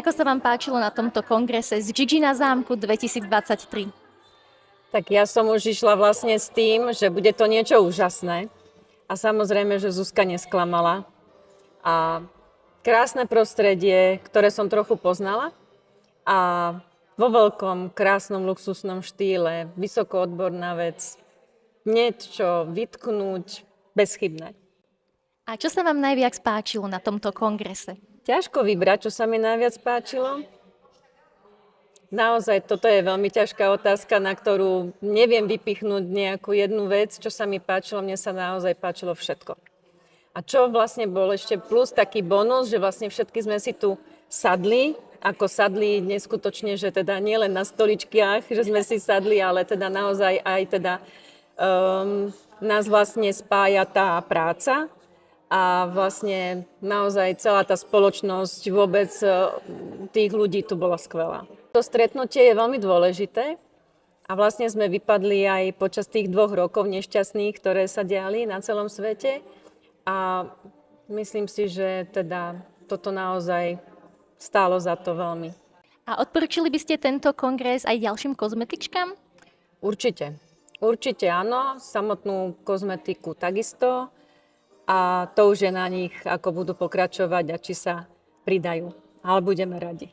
Ako sa vám páčilo na tomto kongrese z Gigi na zámku 2023? Tak ja som už išla vlastne s tým, že bude to niečo úžasné. A samozrejme, že Zuzka nesklamala. A krásne prostredie, ktoré som trochu poznala. A vo veľkom, krásnom, luxusnom štýle, vysoko odborná vec. Niečo vytknúť, bezchybné. A čo sa vám najviac páčilo na tomto kongrese? Ťažko vybrať, čo sa mi najviac páčilo. Naozaj, toto je veľmi ťažká otázka, na ktorú neviem vypichnúť nejakú jednu vec, čo sa mi páčilo. Mne sa naozaj páčilo všetko. A čo vlastne bol ešte plus taký bonus, že vlastne všetky sme si tu sadli, ako sadli neskutočne, že teda nielen na stoličkách, že sme si sadli, ale teda naozaj aj teda nás vlastne spája tá práca a vlastne naozaj celá tá spoločnosť, vôbec tých ľudí tu bola skvelá. To stretnutie je veľmi dôležité a vlastne sme vypadli aj počas tých 2 rokov nešťastných, ktoré sa diali na celom svete a myslím si, že teda toto naozaj stálo za to veľmi. A odporúčili by ste tento kongres aj ďalším kozmetičkám? Určite. Určite áno, samotnú kozmetiku takisto a to už je na nich, ako budú pokračovať a či sa pridajú. Ale budeme radi.